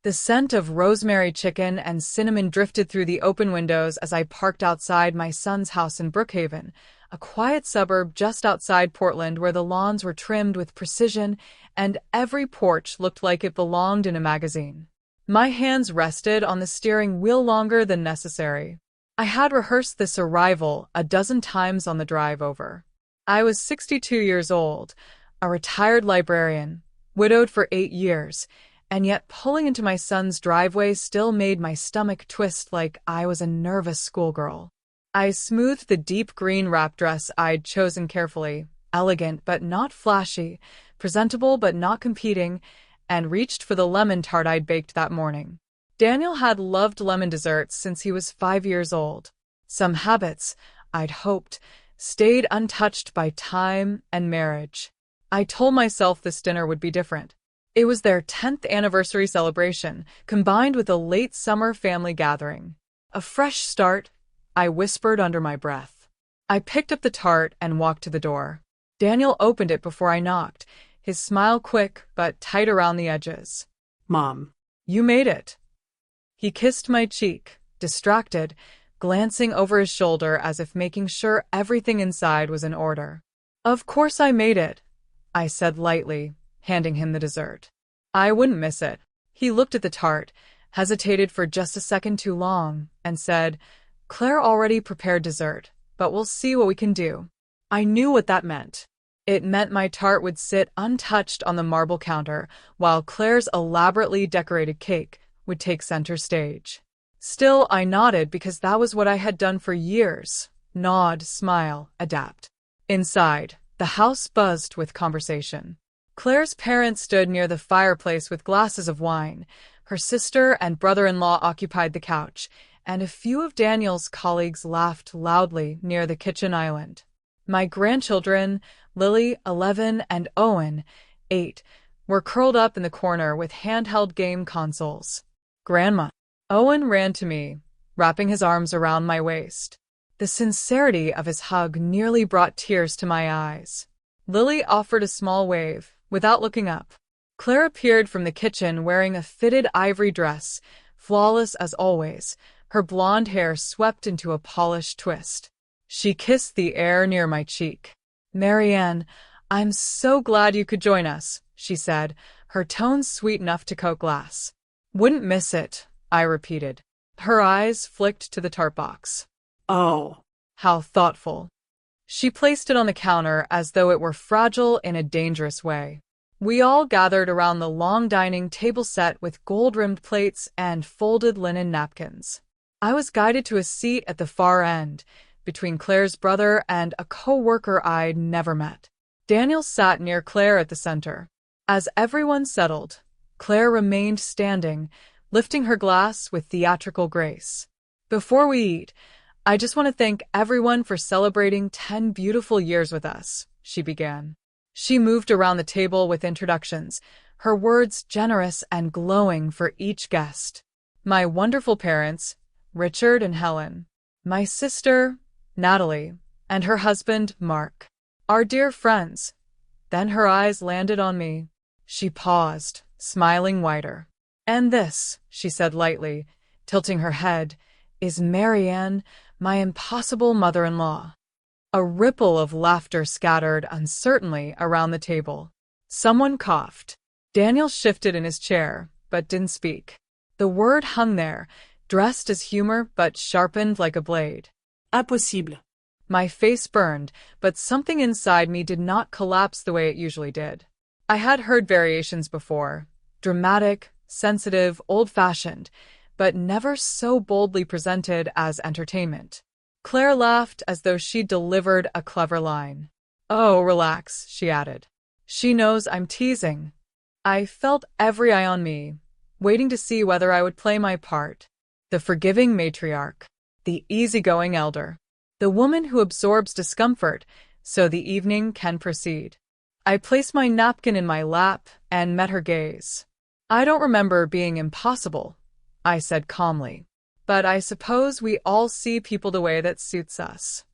The scent of rosemary chicken and cinnamon drifted through the open windows as I parked outside my son's house in Brookhaven, a quiet suburb just outside Portland where the lawns were trimmed with precision and every porch looked like it belonged in a magazine. My hands rested on the steering wheel longer than necessary. I had rehearsed this arrival a dozen times on the drive over. I was 62 years old, a retired librarian, widowed for 8 years, and yet pulling into my son's driveway still made my stomach twist like I was a nervous schoolgirl. I smoothed the deep green wrap dress I'd chosen carefully, elegant but not flashy, presentable but not competing, and reached for the lemon tart I'd baked that morning. Daniel had loved lemon desserts since he was 5 years old. Some habits, I'd hoped, stayed untouched by time and marriage. I told myself this dinner would be different. It was their 10th anniversary celebration, combined with a late summer family gathering. A fresh start, I whispered under my breath. I picked up the tart and walked to the door. Daniel opened it before I knocked, his smile quick but tight around the edges. Mom. You made it. He kissed my cheek, distracted, glancing over his shoulder as if making sure everything inside was in order. Of course I made it, I said lightly, handing him the dessert. I wouldn't miss it. He looked at the tart, hesitated for just a second too long, and said, Claire already prepared dessert, but we'll see what we can do. I knew what that meant. It meant my tart would sit untouched on the marble counter, while Claire's elaborately decorated cake would take center stage. Still, I nodded because that was what I had done for years. Nod, smile, adapt. Inside, the house buzzed with conversation. Claire's parents stood near the fireplace with glasses of wine. Her sister and brother-in-law occupied the couch, and a few of Daniel's colleagues laughed loudly near the kitchen island. My grandchildren, Lily, 11, and Owen, 8, were curled up in the corner with handheld game consoles. Grandma. Owen ran to me, wrapping his arms around my waist. The sincerity of his hug nearly brought tears to my eyes. Lily offered a small wave, without looking up. Claire appeared from the kitchen wearing a fitted ivory dress, flawless as always, her blonde hair swept into a polished twist. She kissed the air near my cheek. Marianne, I'm so glad you could join us, she said, her tone sweet enough to coat glass. Wouldn't miss it, I repeated. Her eyes flicked to the tart box. Oh. How thoughtful. She placed it on the counter as though it were fragile in a dangerous way. We all gathered around the long dining table set with gold-rimmed plates and folded linen napkins. I was guided to a seat at the far end, between Claire's brother and a co-worker I'd never met. Daniel sat near Claire at the center. As everyone settled, Claire remained standing, lifting her glass with theatrical grace. Before we eat, I just want to thank everyone for celebrating 10 beautiful years with us, she began. She moved around the table with introductions, her words generous and glowing for each guest. My wonderful parents, Richard and Helen. My sister, Natalie, and her husband, Mark. Our dear friends. Then her eyes landed on me. She paused, smiling wider. And this, she said lightly, tilting her head, is Marianne, my impossible mother-in-law. A ripple of laughter scattered uncertainly around the table. Someone coughed. Daniel shifted in his chair, but didn't speak. The word hung there, dressed as humor but sharpened like a blade. Impossible. My face burned, but something inside me did not collapse the way it usually did. I had heard variations before, dramatic, sensitive, old-fashioned, but never so boldly presented as entertainment. Claire laughed as though she'd delivered a clever line. Oh, relax, she added. She knows I'm teasing. I felt every eye on me, waiting to see whether I would play my part. The forgiving matriarch, the easygoing elder, the woman who absorbs discomfort so the evening can proceed. I placed my napkin in my lap and met her gaze. I don't remember being impossible, I said calmly. But I suppose we all see people the way that suits us.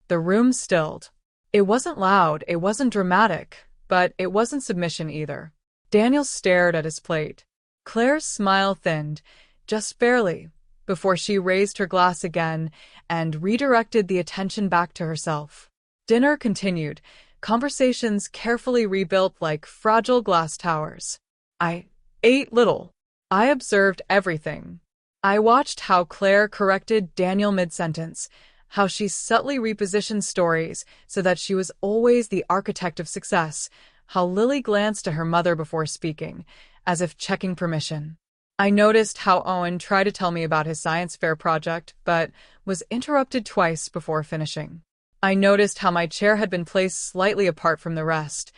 The room stilled. It wasn't loud, it wasn't dramatic, but it wasn't submission either. Daniel stared at his plate. Claire's smile thinned, just barely, before she raised her glass again and redirected the attention back to herself. Dinner continued, conversations carefully rebuilt like fragile glass towers. I ate little. I observed everything. I watched how Claire corrected Daniel mid-sentence, how she subtly repositioned stories so that she was always the architect of success, how Lily glanced to her mother before speaking, as if checking permission. I noticed how Owen tried to tell me about his science fair project, but was interrupted twice before finishing. I noticed how my chair had been placed slightly apart from the rest,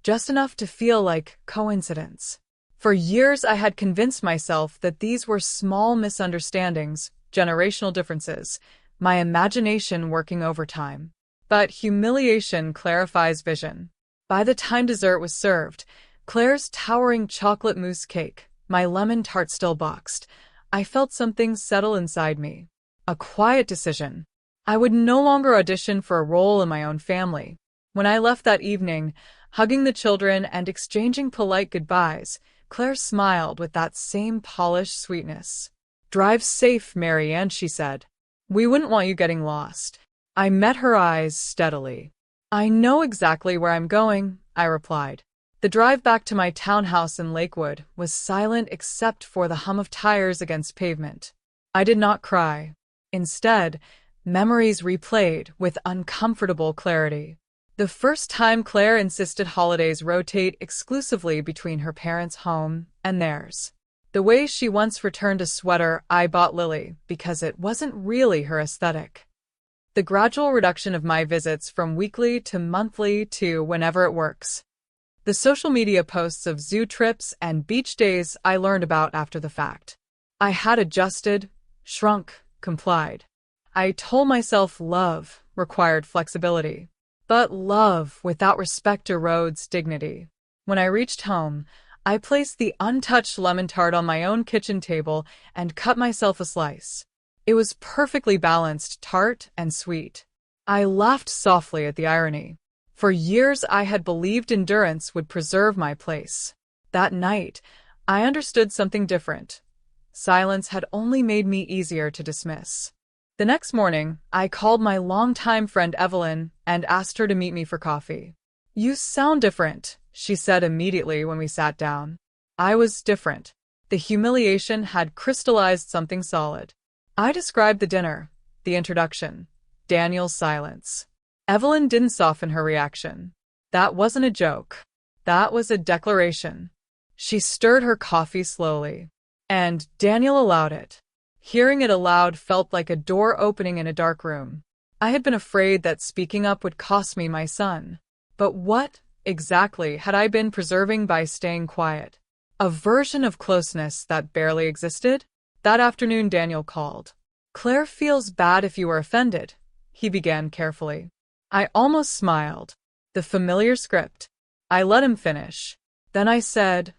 just enough to feel like coincidence. For years I had convinced myself that these were small misunderstandings, generational differences, my imagination working overtime. But humiliation clarifies vision. By the time dessert was served, Claire's towering chocolate mousse cake, my lemon tart still boxed, I felt something settle inside me. A quiet decision. I would no longer audition for a role in my own family. When I left that evening, hugging the children and exchanging polite goodbyes, Claire smiled with that same polished sweetness. "Drive safe, Marianne," she said. "We wouldn't want you getting lost." I met her eyes steadily. "I know exactly where I'm going," I replied. The drive back to my townhouse in Lakewood was silent except for the hum of tires against pavement. I did not cry. Instead, memories replayed with uncomfortable clarity. The first time Claire insisted holidays rotate exclusively between her parents' home and theirs. The way she once returned a sweater I bought Lily because it wasn't really her aesthetic. The gradual reduction of my visits from weekly to monthly to whenever it works. The social media posts of zoo trips and beach days I learned about after the fact. I had adjusted, shrunk, complied. I told myself love required flexibility. But love without respect erodes dignity. When I reached home, I placed the untouched lemon tart on my own kitchen table and cut myself a slice. It was perfectly balanced, tart and sweet. I laughed softly at the irony. For years I had believed endurance would preserve my place. That night, I understood something different. Silence had only made me easier to dismiss. The next morning, I called my longtime friend Evelyn and asked her to meet me for coffee. "You sound different," she said immediately when we sat down. I was different. The humiliation had crystallized something solid. I described the dinner, the introduction, Daniel's silence. Evelyn didn't soften her reaction. That wasn't a joke. That was a declaration. She stirred her coffee slowly. And Daniel allowed it. Hearing it aloud felt like a door opening in a dark room. I had been afraid that speaking up would cost me my son. But what, exactly, had I been preserving by staying quiet? A version of closeness that barely existed? That afternoon Daniel called. "Claire feels bad if you were offended," he began carefully. I almost smiled. The familiar script. I let him finish. Then I said,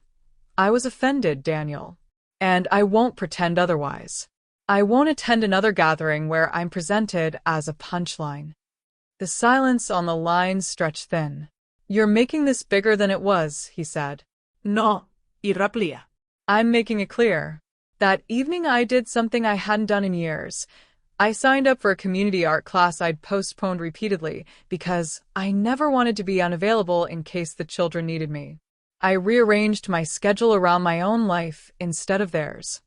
"I was offended, Daniel. And I won't pretend otherwise. I won't attend another gathering where I'm presented as a punchline." The silence on the line stretched thin. "You're making this bigger than it was," he said. No, irraplia. "I'm making it clear. That evening I did something I hadn't done in years. I signed up for a community art class I'd postponed repeatedly because I never wanted to be unavailable in case the children needed me. I rearranged my schedule around my own life instead of theirs.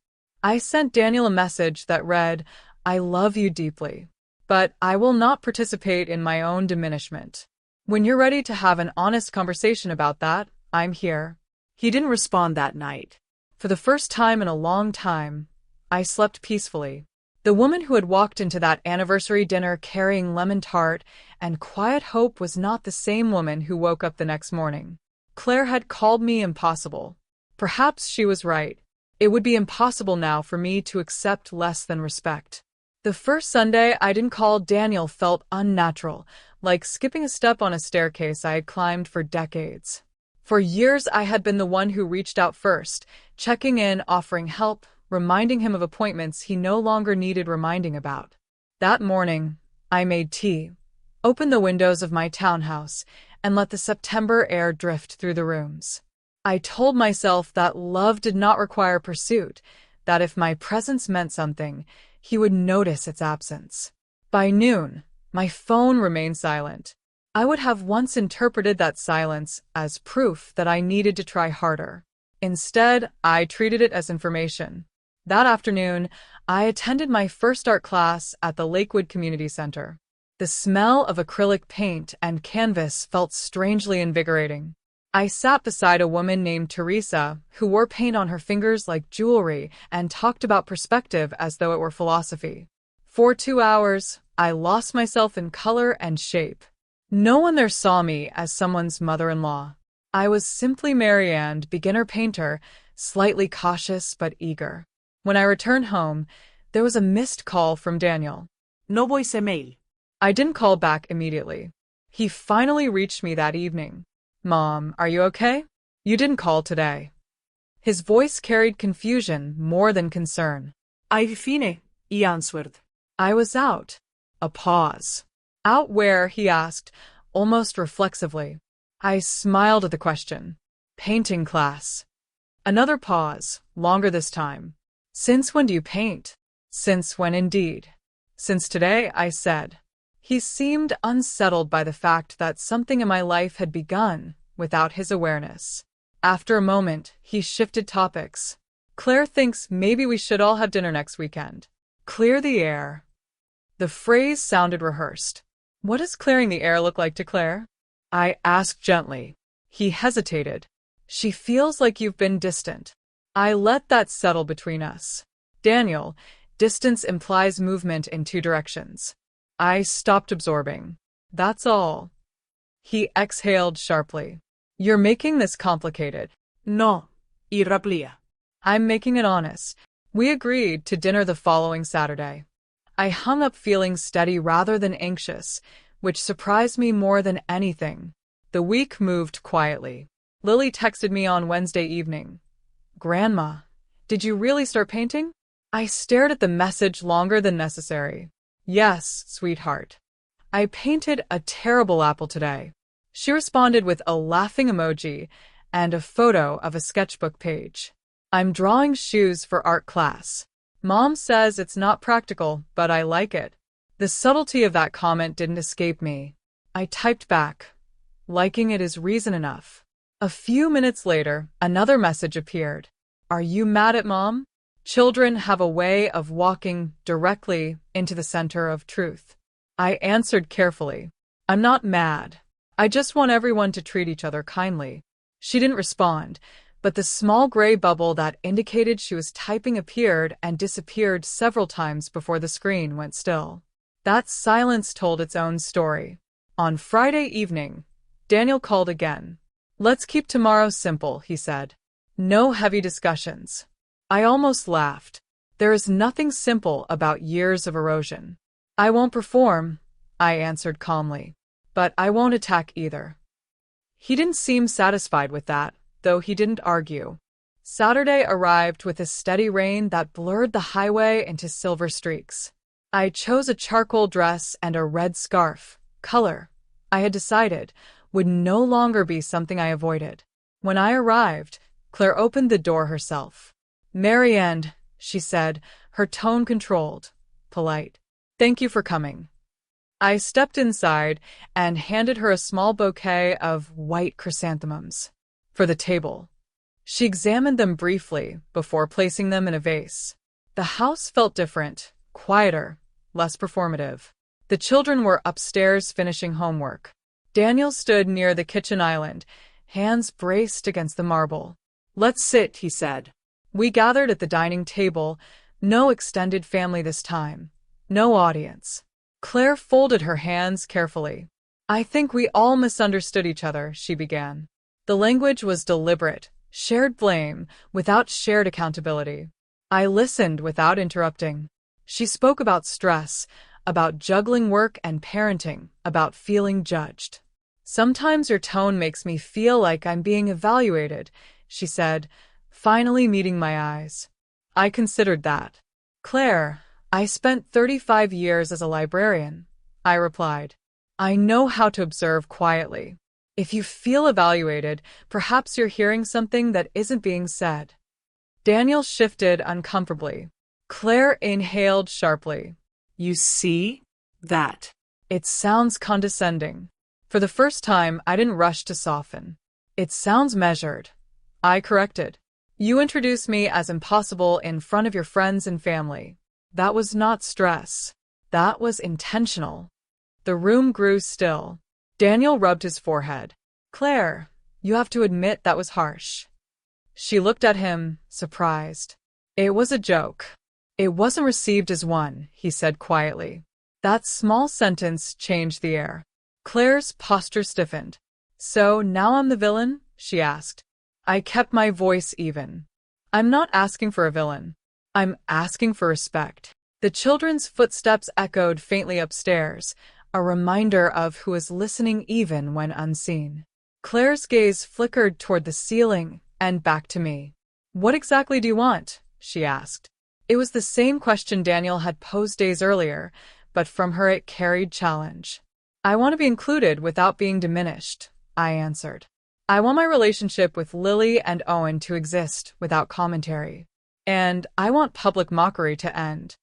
I sent Daniel a message that read, "I love you deeply, but I will not participate in my own diminishment. When you're ready to have an honest conversation about that, I'm here." He didn't respond that night. For the first time in a long time, I slept peacefully. The woman who had walked into that anniversary dinner carrying lemon tart and quiet hope was not the same woman who woke up the next morning. Claire had called me impossible. Perhaps she was right. It would be impossible now for me to accept less than respect. The first Sunday I didn't call Daniel felt unnatural, like skipping a step on a staircase I had climbed for decades. For years I had been the one who reached out first, checking in, offering help, reminding him of appointments he no longer needed reminding about. That morning, I made tea, opened the windows of my townhouse, and let the September air drift through the rooms. I told myself that love did not require pursuit, that if my presence meant something, he would notice its absence. By noon, my phone remained silent. I would have once interpreted that silence as proof that I needed to try harder. Instead, I treated it as information. That afternoon, I attended my first art class at the Lakewood Community Center. The smell of acrylic paint and canvas felt strangely invigorating. I sat beside a woman named Teresa who wore paint on her fingers like jewelry and talked about perspective as though it were philosophy. For 2 hours, I lost myself in color and shape. No one there saw me as someone's mother-in-law. I was simply Marianne, beginner painter, slightly cautious but eager. When I returned home, there was a missed call from Daniel. No voicemail. I didn't call back immediately. He finally reached me that evening. Mom, are you okay? You didn't call today. His voice carried confusion more than concern. I've fine, he answered. I was out. A pause. Out where? He asked, almost reflexively. I smiled at the question. Painting class. Another pause, longer this time. Since when do you paint? Since when indeed? Since today, I said. He seemed unsettled by the fact that something in my life had begun without his awareness. After a moment, he shifted topics. Claire thinks maybe we should all have dinner next weekend. Clear the air. The phrase sounded rehearsed. What does clearing the air look like to Claire? I asked gently. He hesitated. She feels like you've been distant. I let that settle between us. Daniel, distance implies movement in two directions. I stopped absorbing. That's all. He exhaled sharply. You're making this complicated. No, he replied. I'm making it honest. We agreed to dinner the following Saturday. I hung up feeling steady rather than anxious, which surprised me more than anything. The week moved quietly. Lily texted me on Wednesday evening. Grandma, did you really start painting? I stared at the message longer than necessary. Yes, sweetheart. I painted a terrible apple today. She responded with a laughing emoji and a photo of a sketchbook page. I'm drawing shoes for art class. Mom says it's not practical, but I like it. The subtlety of that comment didn't escape me. I typed back. Liking it is reason enough. A few minutes later, another message appeared. Are you mad at Mom? Children have a way of walking directly into the center of truth. I answered carefully. I'm not mad. I just want everyone to treat each other kindly. She didn't respond, but the small gray bubble that indicated she was typing appeared and disappeared several times before the screen went still. That silence told its own story. On Friday evening, Daniel called again. Let's keep tomorrow simple, he said. No heavy discussions. I almost laughed. There is nothing simple about years of erosion. I won't perform, I answered calmly. But I won't attack either. He didn't seem satisfied with that, though he didn't argue. Saturday arrived with a steady rain that blurred the highway into silver streaks. I chose a charcoal dress and a red scarf. Color, I had decided, would no longer be something I avoided. When I arrived, Claire opened the door herself. Marianne, she said, her tone controlled, polite. Thank you for coming. I stepped inside and handed her a small bouquet of white chrysanthemums for the table. She examined them briefly before placing them in a vase. The house felt different, quieter, less performative. The children were upstairs finishing homework. Daniel stood near the kitchen island, hands braced against the marble. Let's sit, he said. We gathered at the dining table, no extended family this time, no audience. Claire folded her hands carefully. I think we all misunderstood each other, she began. The language was deliberate, shared blame, without shared accountability. I listened without interrupting. She spoke about stress, about juggling work and parenting, about feeling judged. Sometimes your tone makes me feel like I'm being evaluated, she said, finally meeting my eyes. I considered that. Claire, I spent 35 years as a librarian, I replied. I know how to observe quietly. If you feel evaluated, perhaps you're hearing something that isn't being said. Daniel shifted uncomfortably. Claire inhaled sharply. You see? That. It sounds condescending. For the first time, I didn't rush to soften. It sounds measured. I corrected. You introduced me as impossible in front of your friends and family. That was not stress. That was intentional. The room grew still. Daniel rubbed his forehead. Claire, you have to admit that was harsh. She looked at him, surprised. It was a joke. It wasn't received as one, he said quietly. That small sentence changed the air. Claire's posture stiffened. So now I'm the villain? She asked. I kept my voice even. I'm not asking for a villain. I'm asking for respect. The children's footsteps echoed faintly upstairs, a reminder of who is listening even when unseen. Claire's gaze flickered toward the ceiling and back to me. What exactly do you want? She asked. It was the same question Daniel had posed days earlier, but from her it carried challenge. I want to be included without being diminished, I answered. I want my relationship with Lily and Owen to exist without commentary. And I want public mockery to end.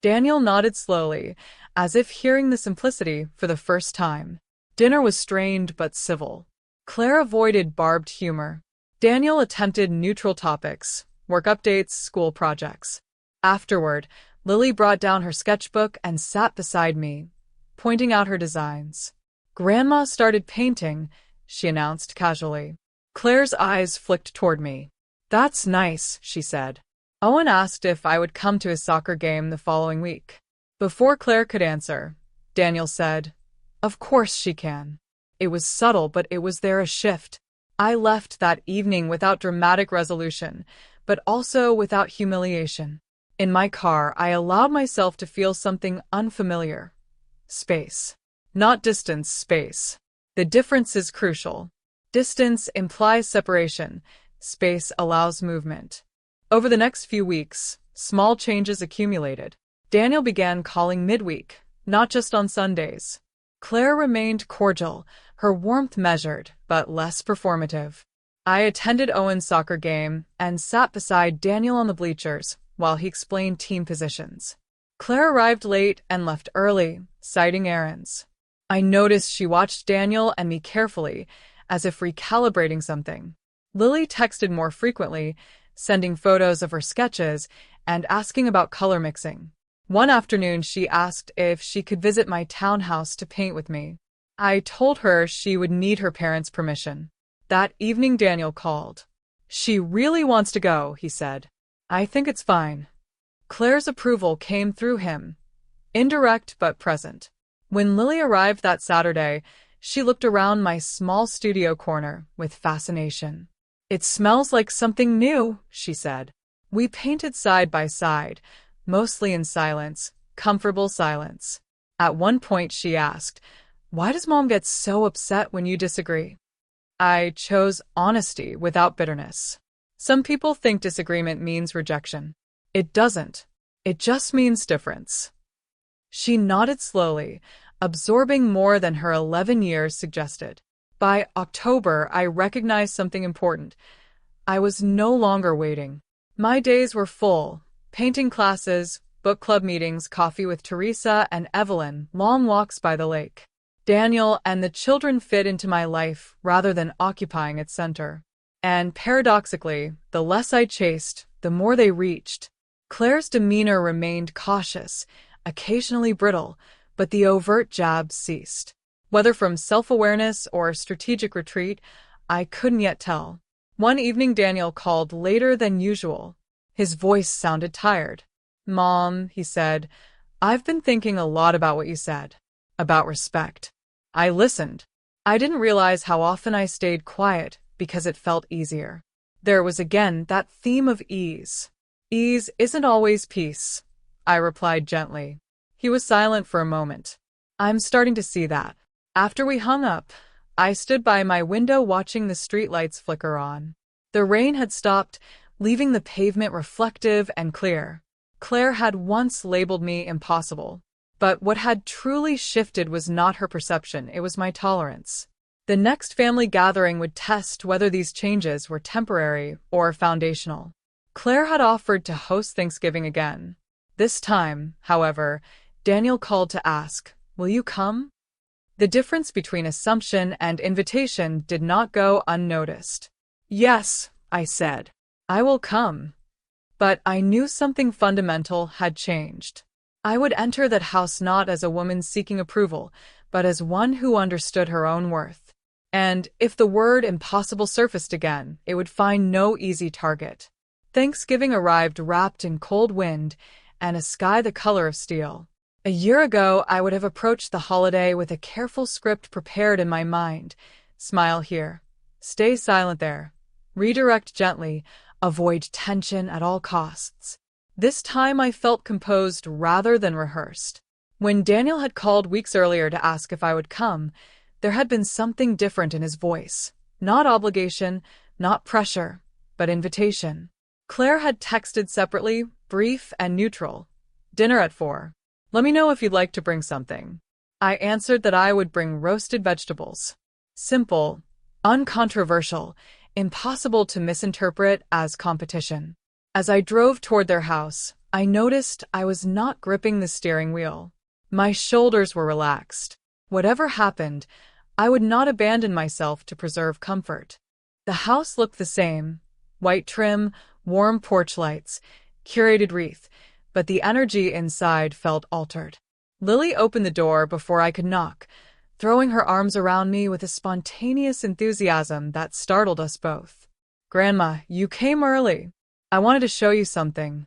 Daniel nodded slowly, as if hearing the simplicity for the first time. Dinner was strained but civil. Claire avoided barbed humor. Daniel attempted neutral topics, work updates, school projects. Afterward, Lily brought down her sketchbook and sat beside me, pointing out her designs. Grandma started painting, she announced casually. Claire's eyes flicked toward me. That's nice, she said. Owen asked if I would come to his soccer game the following week. Before Claire could answer, Daniel said, Of course she can. It was subtle, but it was there a shift. I left that evening without dramatic resolution, but also without humiliation. In my car, I allowed myself to feel something unfamiliar. Space. Not distance, space. The difference is crucial. Distance implies separation. Space allows movement. Over the next few weeks, small changes accumulated. Daniel began calling midweek, not just on Sundays. Claire remained cordial, her warmth measured, but less performative. I attended Owen's soccer game and sat beside Daniel on the bleachers while he explained team positions. Claire arrived late and left early, citing errands. I noticed she watched Daniel and me carefully, as if recalibrating something. Lily texted more frequently, sending photos of her sketches and asking about color mixing. One afternoon, she asked if she could visit my townhouse to paint with me. I told her she would need her parents' permission. That evening, Daniel called. She really wants to go, he said. I think it's fine. Claire's approval came through him, indirect but present. When Lily arrived that Saturday, she looked around my small studio corner with fascination. It smells like something new, she said. We painted side by side, mostly in silence, comfortable silence. At one point she asked, Why does Mom get so upset when you disagree? I chose honesty without bitterness. Some people think disagreement means rejection. It doesn't. It just means difference. She nodded slowly, absorbing more than her 11 years suggested. By October, I recognized something important. I was no longer waiting. My days were full. Painting classes, book club meetings, coffee with Teresa and Evelyn, long walks by the lake. Daniel and the children fit into my life rather than occupying its center. And paradoxically, the less I chased, the more they reached. Claire's demeanor remained cautious, occasionally brittle, but the overt jabs ceased. Whether from self-awareness or strategic retreat, I couldn't yet tell. One evening Daniel called later than usual. His voice sounded tired. Mom, he said, I've been thinking a lot about what you said. About respect. I listened. I didn't realize how often I stayed quiet because it felt easier. There was again that theme of ease. Ease isn't always peace, I replied gently. He was silent for a moment. I'm starting to see that. After we hung up, I stood by my window watching the streetlights flicker on. The rain had stopped, leaving the pavement reflective and clear. Claire had once labeled me impossible. But what had truly shifted was not her perception, it was my tolerance. The next family gathering would test whether these changes were temporary or foundational. Claire had offered to host Thanksgiving again. This time, however, Daniel called to ask, "Will you come?" The difference between assumption and invitation did not go unnoticed. "Yes," I said. "I will come." But I knew something fundamental had changed. I would enter that house not as a woman seeking approval, but as one who understood her own worth. And if the word impossible surfaced again, it would find no easy target. Thanksgiving arrived wrapped in cold wind and a sky the color of steel. A year ago, I would have approached the holiday with a careful script prepared in my mind. Smile here. Stay silent there. Redirect gently. Avoid tension at all costs. This time I felt composed rather than rehearsed. When Daniel had called weeks earlier to ask if I would come, there had been something different in his voice. Not obligation, not pressure, but invitation. Claire had texted separately, brief and neutral. "Dinner at 4. Let me know if you'd like to bring something." I answered that I would bring roasted vegetables. Simple, uncontroversial, impossible to misinterpret as competition. As I drove toward their house, I noticed I was not gripping the steering wheel. My shoulders were relaxed. Whatever happened, I would not abandon myself to preserve comfort. The house looked the same: white trim, warm porch lights, curated wreath, but the energy inside felt altered. Lily opened the door before I could knock, throwing her arms around me with a spontaneous enthusiasm that startled us both. "Grandma, you came early. I wanted to show you something."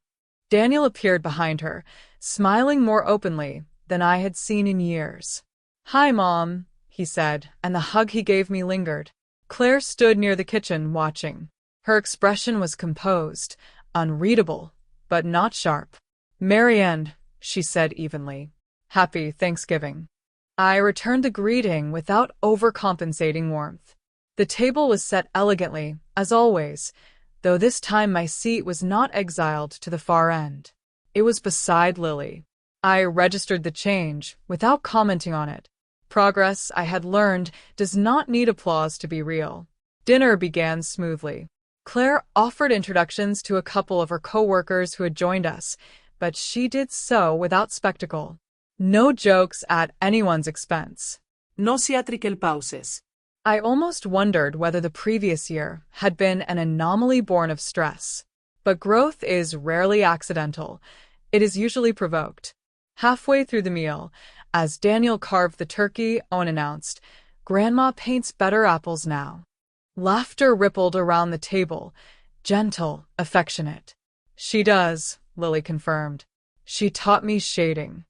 Daniel appeared behind her, smiling more openly than I had seen in years. "Hi, Mom," he said, and the hug he gave me lingered. Claire stood near the kitchen, watching. Her expression was composed, unreadable, but not sharp. "Marianne," she said evenly. "Happy Thanksgiving." I returned the greeting without overcompensating warmth. The table was set elegantly, as always, though this time my seat was not exiled to the far end. It was beside Lily. I registered the change, without commenting on it. Progress, I had learned, does not need applause to be real. Dinner began smoothly. Claire offered introductions to a couple of her co-workers who had joined us, but she did so without spectacle. No jokes at anyone's expense. No theatrical pauses. I almost wondered whether the previous year had been an anomaly born of stress. But growth is rarely accidental. It is usually provoked. Halfway through the meal, as Daniel carved the turkey, Owen announced, "Grandma paints better apples now." Laughter rippled around the table, gentle, affectionate. "She does," Lily confirmed. "She taught me shading."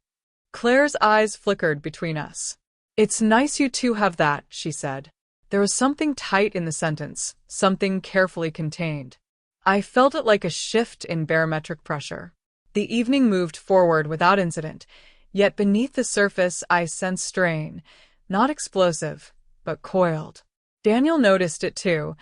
Claire's eyes flickered between us. "It's nice you two have that," she said. There was something tight in the sentence, something carefully contained. I felt it like a shift in barometric pressure. The evening moved forward without incident, yet beneath the surface I sensed strain, not explosive, but coiled. Daniel noticed it too.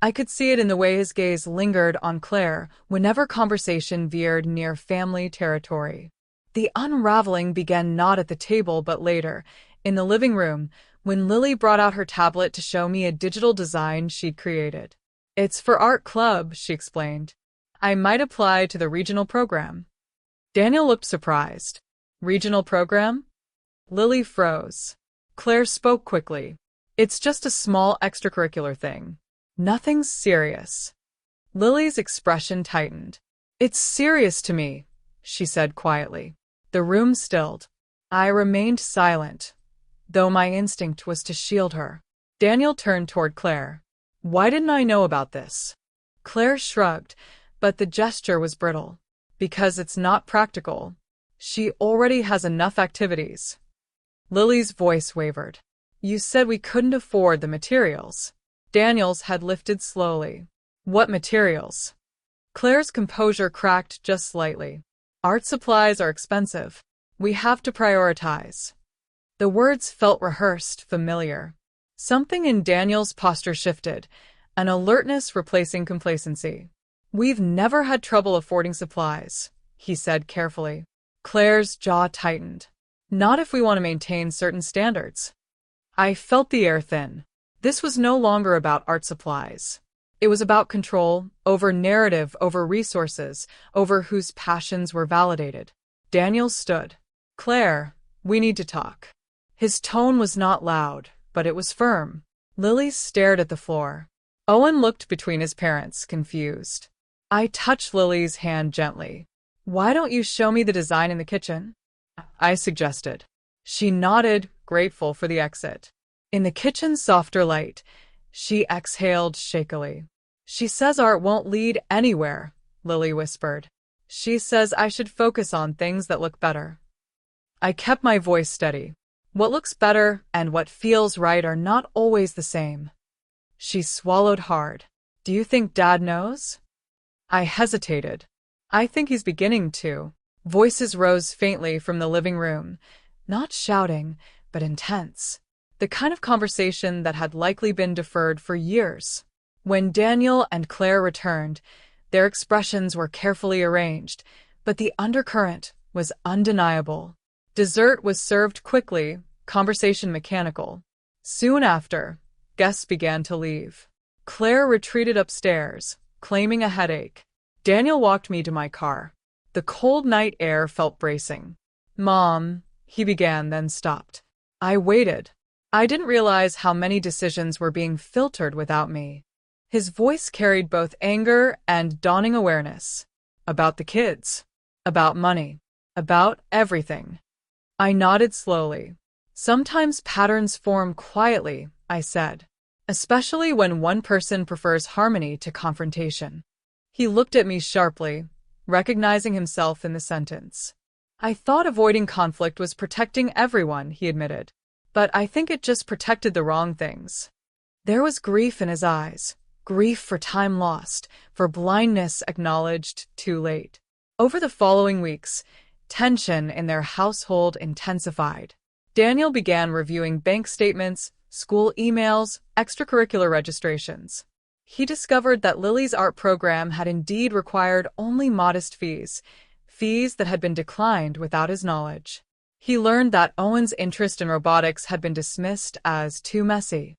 I could see it in the way his gaze lingered on Claire whenever conversation veered near family territory. The unraveling began not at the table but later, in the living room, when Lily brought out her tablet to show me a digital design she'd created. "It's for art club," she explained. "I might apply to the regional program." Daniel looked surprised. "Regional program?" Lily froze. Claire spoke quickly. "It's just a small extracurricular thing. Nothing serious." Lily's expression tightened. "It's serious to me," she said quietly. The room stilled. I remained silent, though my instinct was to shield her. Daniel turned toward Claire. "Why didn't I know about this?" Claire shrugged, but the gesture was brittle. "Because it's not practical. She already has enough activities." Lily's voice wavered. "You said we couldn't afford the materials." Daniel's had lifted slowly. "What materials?" Claire's composure cracked just slightly. "Art supplies are expensive. We have to prioritize." The words felt rehearsed, familiar. Something in Daniel's posture shifted, an alertness replacing complacency. "We've never had trouble affording supplies," he said carefully. Claire's jaw tightened. "Not if we want to maintain certain standards." I felt the air thin. This was no longer about art supplies. It was about control, over narrative, over resources, over whose passions were validated. Daniel stood. Claire, we need to talk. His tone was not loud, but it was firm. Lily stared at the floor. Owen looked between his parents, confused. I touched Lily's hand gently. Why don't you show me the design in the kitchen? I suggested. She nodded, grateful for the exit. In the kitchen's softer light, she exhaled shakily. She says art won't lead anywhere, Lily whispered. She says I should focus on things that look better. I kept my voice steady. What looks better and what feels right are not always the same. She swallowed hard. Do you think Dad knows? I hesitated. I think he's beginning to. Voices rose faintly from the living room, not shouting, but intense. The kind of conversation that had likely been deferred for years. When Daniel and Claire returned, their expressions were carefully arranged, but the undercurrent was undeniable. Dessert was served quickly, conversation mechanical. Soon after, guests began to leave. Claire retreated upstairs, claiming a headache. Daniel walked me to my car. The cold night air felt bracing. Mom, he began, then stopped. I waited. I didn't realize how many decisions were being filtered without me. His voice carried both anger and dawning awareness. About the kids. About money. About everything. I nodded slowly. Sometimes patterns form quietly, I said. Especially when one person prefers harmony to confrontation. He looked at me sharply, recognizing himself in the sentence. I thought avoiding conflict was protecting everyone, he admitted. But I think it just protected the wrong things. There was grief in his eyes. Grief for time lost, for blindness acknowledged too late. Over the following weeks, tension in their household intensified. Daniel began reviewing bank statements, school emails, extracurricular registrations. He discovered that Lily's art program had indeed required only modest fees that had been declined without his knowledge. He learned that Owen's interest in robotics had been dismissed as too messy.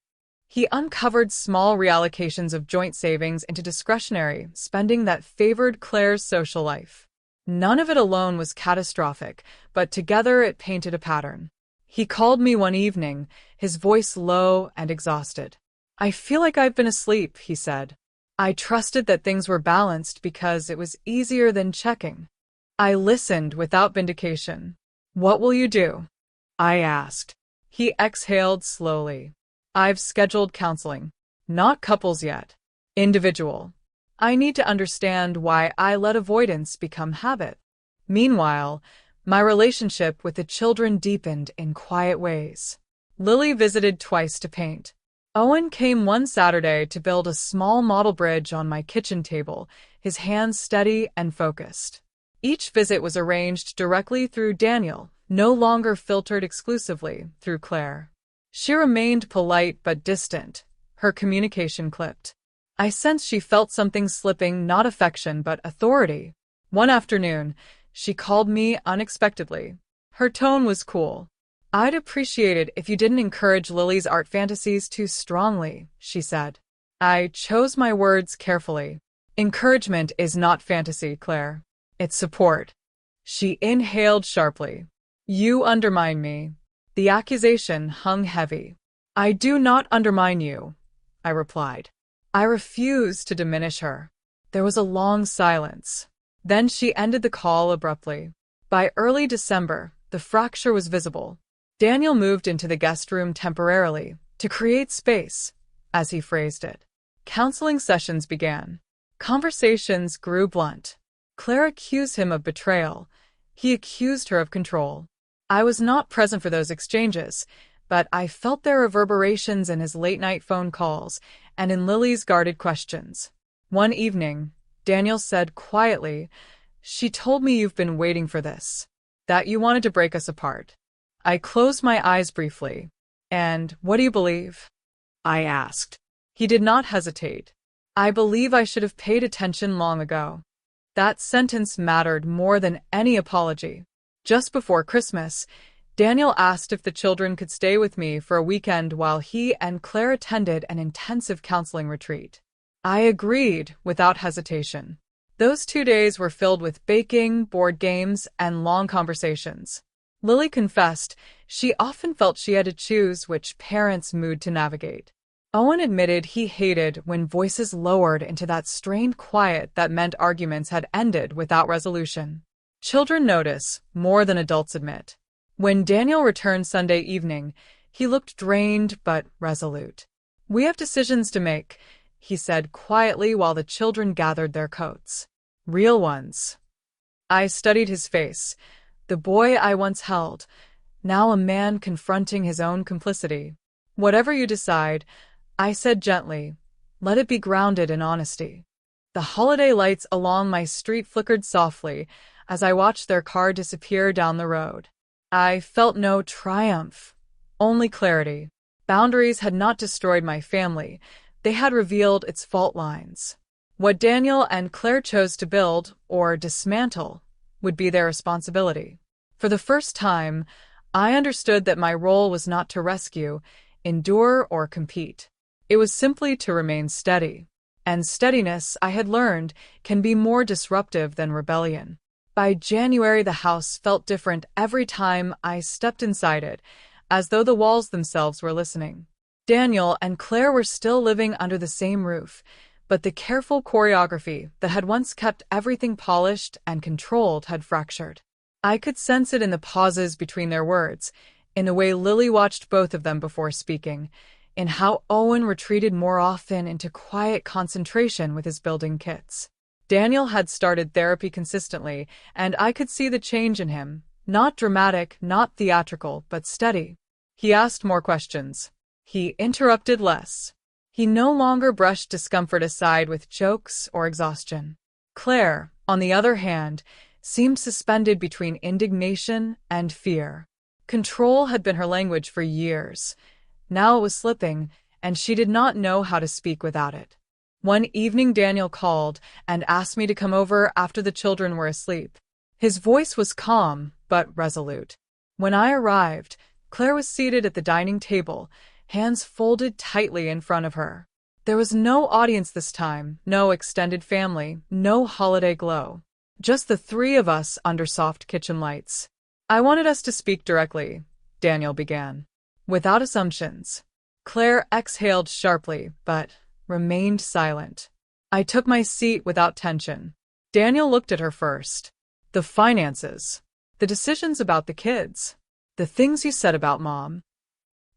He uncovered small reallocations of joint savings into discretionary spending that favored Claire's social life. None of it alone was catastrophic, but together it painted a pattern. He called me one evening, his voice low and exhausted. I feel like I've been asleep, he said. I trusted that things were balanced because it was easier than checking. I listened without vindication. What will you do? I asked. He exhaled slowly. I've scheduled counseling. Not couples yet. Individual. I need to understand why I let avoidance become habit. Meanwhile, my relationship with the children deepened in quiet ways. Lily visited twice to paint. Owen came one Saturday to build a small model bridge on my kitchen table, his hands steady and focused. Each visit was arranged directly through Daniel, no longer filtered exclusively through Claire. She remained polite but distant, her communication clipped. I sensed she felt something slipping, not affection but authority. One afternoon, she called me unexpectedly. Her tone was cool. I'd appreciate it if you didn't encourage Lily's art fantasies too strongly, she said. I chose my words carefully. Encouragement is not fantasy, Claire. It's support. She inhaled sharply. You undermine me. The accusation hung heavy. I do not undermine you, I replied. I refuse to diminish her. There was a long silence. Then she ended the call abruptly. By early December, the fracture was visible. Daniel moved into the guest room temporarily, to create space, as he phrased it. Counseling sessions began. Conversations grew blunt. Claire accused him of betrayal. He accused her of control. I was not present for those exchanges, but I felt their reverberations in his late-night phone calls and in Lily's guarded questions. One evening, Daniel said quietly, "She told me you've been waiting for this, that you wanted to break us apart." I closed my eyes briefly. "And what do you believe?" I asked. He did not hesitate. "I believe I should have paid attention long ago." That sentence mattered more than any apology. Just before Christmas, Daniel asked if the children could stay with me for a weekend while he and Claire attended an intensive counseling retreat. I agreed without hesitation. Those 2 days were filled with baking, board games, and long conversations. Lily confessed she often felt she had to choose which parent's mood to navigate. Owen admitted he hated when voices lowered into that strained quiet that meant arguments had ended without resolution. Children notice more than adults admit. When Daniel returned Sunday evening, he looked drained but resolute. "We have decisions to make," he said quietly while the children gathered their coats. "Real ones." I studied his face. The boy I once held, now a man confronting his own complicity. "Whatever you decide," I said gently, "let it be grounded in honesty." The holiday lights along my street flickered softly as I watched their car disappear down the road. I felt no triumph, only clarity. Boundaries had not destroyed my family, they had revealed its fault lines. What Daniel and Claire chose to build, or dismantle, would be their responsibility. For the first time, I understood that my role was not to rescue, endure, or compete. It was simply to remain steady. And steadiness, I had learned, can be more disruptive than rebellion. By January, the house felt different every time I stepped inside it, as though the walls themselves were listening. Daniel and Claire were still living under the same roof, but the careful choreography that had once kept everything polished and controlled had fractured. I could sense it in the pauses between their words, in the way Lily watched both of them before speaking, in how Owen retreated more often into quiet concentration with his building kits. Daniel had started therapy consistently, and I could see the change in him, not dramatic, not theatrical, but steady. He asked more questions. He interrupted less. He no longer brushed discomfort aside with jokes or exhaustion. Claire, on the other hand, seemed suspended between indignation and fear. Control had been her language for years. Now it was slipping, and she did not know how to speak without it. One evening Daniel called and asked me to come over after the children were asleep. His voice was calm, but resolute. When I arrived, Claire was seated at the dining table, hands folded tightly in front of her. There was no audience this time, no extended family, no holiday glow. Just the three of us under soft kitchen lights. "I wanted us to speak directly," Daniel began. "Without assumptions." Claire exhaled sharply, but remained silent. I took my seat without tension. Daniel looked at her first. "The finances. The decisions about the kids. The things you said about Mom."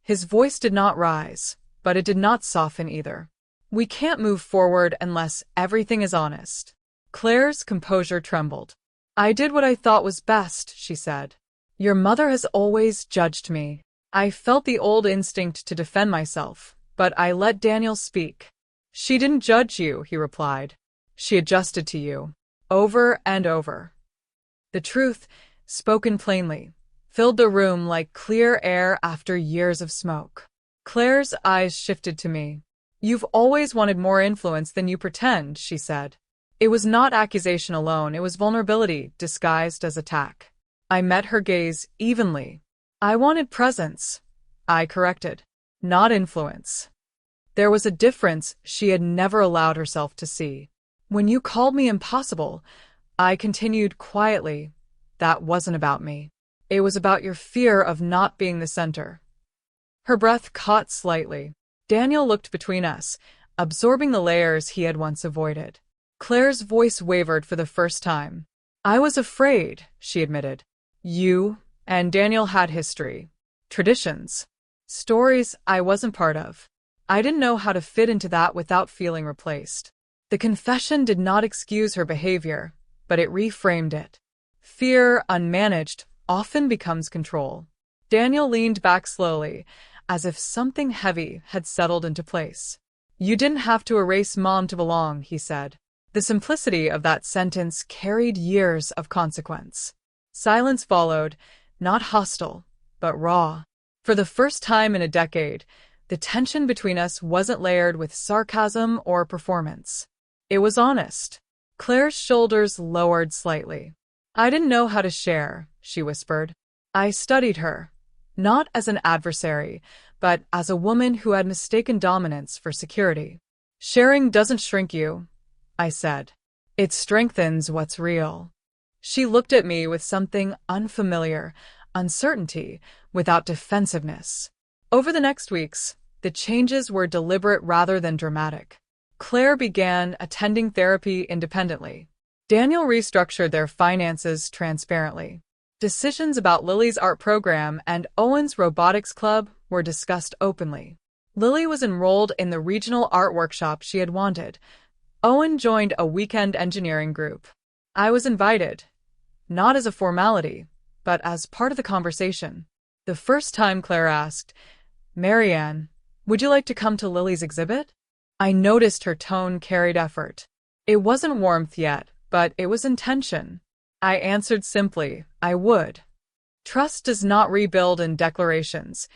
His voice did not rise, but it did not soften either. "We can't move forward unless everything is honest." Claire's composure trembled. "I did what I thought was best," she said. "Your mother has always judged me." I felt the old instinct to defend myself, but I let Daniel speak. "She didn't judge you," he replied. "She adjusted to you. Over and over." The truth, spoken plainly, filled the room like clear air after years of smoke. Claire's eyes shifted to me. "You've always wanted more influence than you pretend," she said. It was not accusation alone, it was vulnerability disguised as attack. I met her gaze evenly. "I wanted presence," I corrected, "not influence." There was a difference she had never allowed herself to see. "When you called me impossible," I continued quietly, "that wasn't about me. It was about your fear of not being the center." Her breath caught slightly. Daniel looked between us, absorbing the layers he had once avoided. Claire's voice wavered for the first time. "I was afraid," she admitted. "You and Daniel had history, traditions, stories I wasn't part of. I didn't know how to fit into that without feeling replaced." The confession did not excuse her behavior, but it reframed it. Fear, unmanaged, often becomes control. Daniel leaned back slowly, as if something heavy had settled into place. "You didn't have to erase Mom to belong," he said. The simplicity of that sentence carried years of consequence. Silence followed, not hostile, but raw. For the first time in a decade, the tension between us wasn't layered with sarcasm or performance. It was honest. Claire's shoulders lowered slightly. "I didn't know how to share," she whispered. "I studied her, not as an adversary, but as a woman who had mistaken dominance for security. Sharing doesn't shrink you, I said. It strengthens what's real. She looked at me with something unfamiliar, uncertainty, without defensiveness. Over the next weeks, the changes were deliberate rather than dramatic. Claire began attending therapy independently. Daniel restructured their finances transparently. Decisions about Lily's art program and Owen's robotics club were discussed openly. Lily was enrolled in the regional art workshop she had wanted. Owen joined a weekend engineering group. I was invited, not as a formality, but as part of the conversation. The first time Claire asked, "Marianne, would you like to come to Lily's exhibit?" I noticed her tone carried effort. It wasn't warmth yet, but it was intention. I answered simply, I would. Trust does not rebuild in declarations.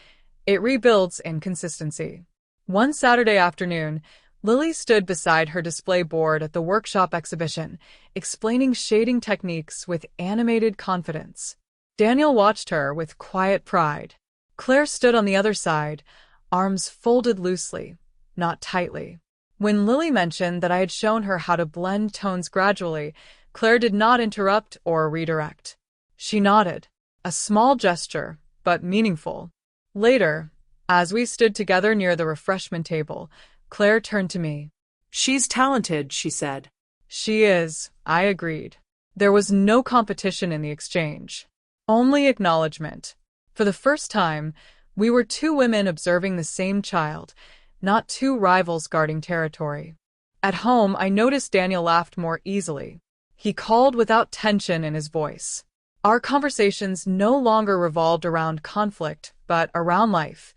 It rebuilds in consistency. One Saturday afternoon, Lily stood beside her display board at the workshop exhibition, explaining shading techniques with animated confidence. Daniel watched her with quiet pride. Claire stood on the other side, arms folded loosely, not tightly. When Lily mentioned that I had shown her how to blend tones gradually, Claire did not interrupt or redirect. She nodded, a small gesture, but meaningful. Later, as we stood together near the refreshment table, Claire turned to me. She's talented, she said. She is, I agreed. There was no competition in the exchange. Only acknowledgement. For the first time, we were two women observing the same child, not two rivals guarding territory. At home, I noticed Daniel laughed more easily. He called without tension in his voice. Our conversations no longer revolved around conflict, but around life.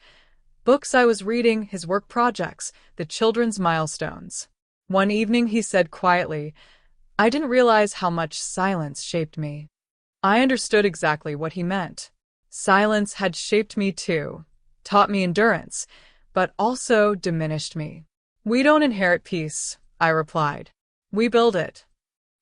Books I was reading, his work projects, the children's milestones. One evening he said quietly, I didn't realize how much silence shaped me. I understood exactly what he meant. Silence had shaped me too, taught me endurance, but also diminished me. We don't inherit peace, I replied. We build it.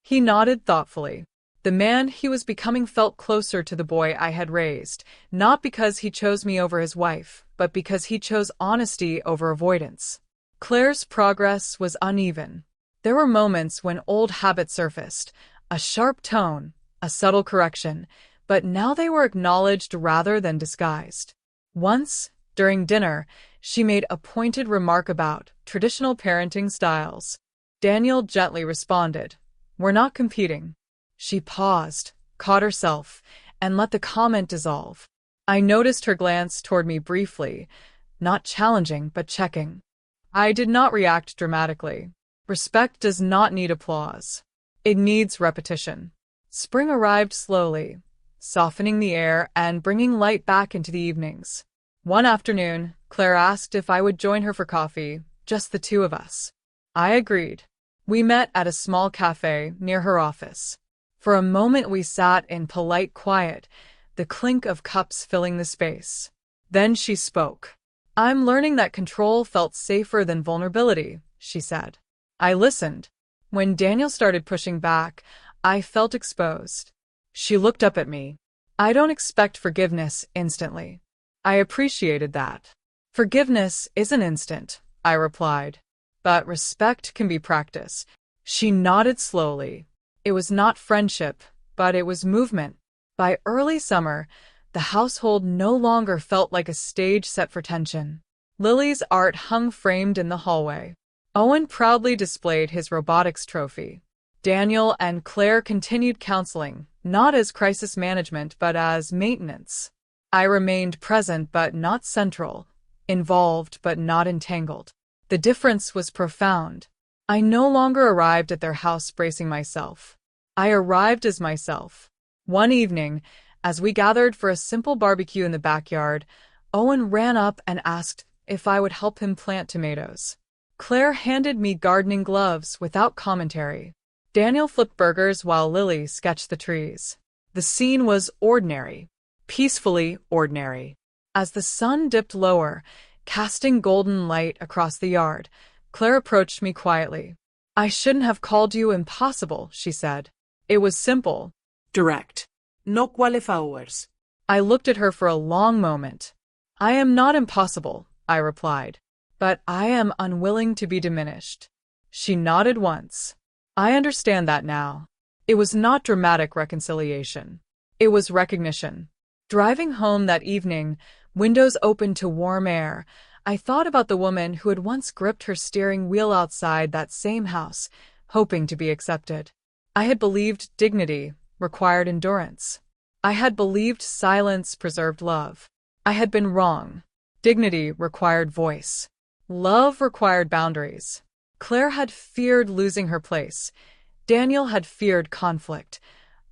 He nodded thoughtfully. The man he was becoming felt closer to the boy I had raised, not because he chose me over his wife, but because he chose honesty over avoidance. Claire's progress was uneven. There were moments when old habits surfaced, a sharp tone, a subtle correction, but now they were acknowledged rather than disguised. Once, during dinner, she made a pointed remark about traditional parenting styles. Daniel gently responded, We're not competing. She paused, caught herself, and let the comment dissolve. I noticed her glance toward me briefly, not challenging but checking. I did not react dramatically. Respect does not need applause. It needs repetition. Spring arrived slowly, softening the air and bringing light back into the evenings. One afternoon, Claire asked if I would join her for coffee, just the two of us. I agreed. We met at a small cafe near her office. For a moment we sat in polite quiet, the clink of cups filling the space. Then she spoke. I'm learning that control felt safer than vulnerability, she said. I listened. When Daniel started pushing back, I felt exposed. She looked up at me. I don't expect forgiveness instantly. I appreciated that. Forgiveness isn't instant, I replied. But respect can be practiced. She nodded slowly. It was not friendship, but it was movement. By early summer, the household no longer felt like a stage set for tension. Lily's art hung framed in the hallway. Owen proudly displayed his robotics trophy. Daniel and Claire continued counseling, not as crisis management but as maintenance. I remained present but not central, involved but not entangled. The difference was profound. I no longer arrived at their house bracing myself. I arrived as myself. One evening, as we gathered for a simple barbecue in the backyard, Owen ran up and asked if I would help him plant tomatoes. Claire handed me gardening gloves without commentary. Daniel flipped burgers while Lily sketched the trees. The scene was ordinary, peacefully ordinary. As the sun dipped lower, casting golden light across the yard, Claire approached me quietly. I shouldn't have called you impossible, she said. It was simple. Direct. No qualifiers. I looked at her for a long moment. I am not impossible, I replied, but I am unwilling to be diminished. She nodded once. I understand that now. It was not dramatic reconciliation. It was recognition. Driving home that evening, windows open to warm air, I thought about the woman who had once gripped her steering wheel outside that same house, hoping to be accepted. I had believed dignity required endurance. I had believed silence preserved love. I had been wrong. Dignity required voice. Love required boundaries. Claire had feared losing her place. Daniel had feared conflict.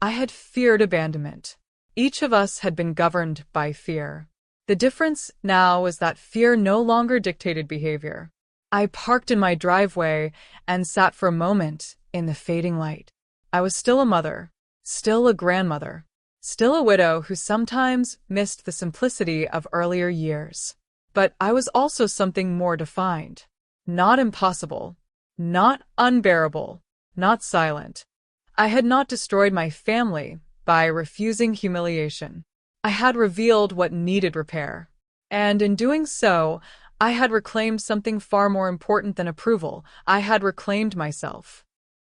I had feared abandonment. Each of us had been governed by fear. The difference now was that fear no longer dictated behavior. I parked in my driveway and sat for a moment in the fading light. I was still a mother, still a grandmother, still a widow who sometimes missed the simplicity of earlier years. But I was also something more defined. Not impossible, not unbearable, not silent. I had not destroyed my family by refusing humiliation. I had revealed what needed repair. And in doing so, I had reclaimed something far more important than approval. I had reclaimed myself.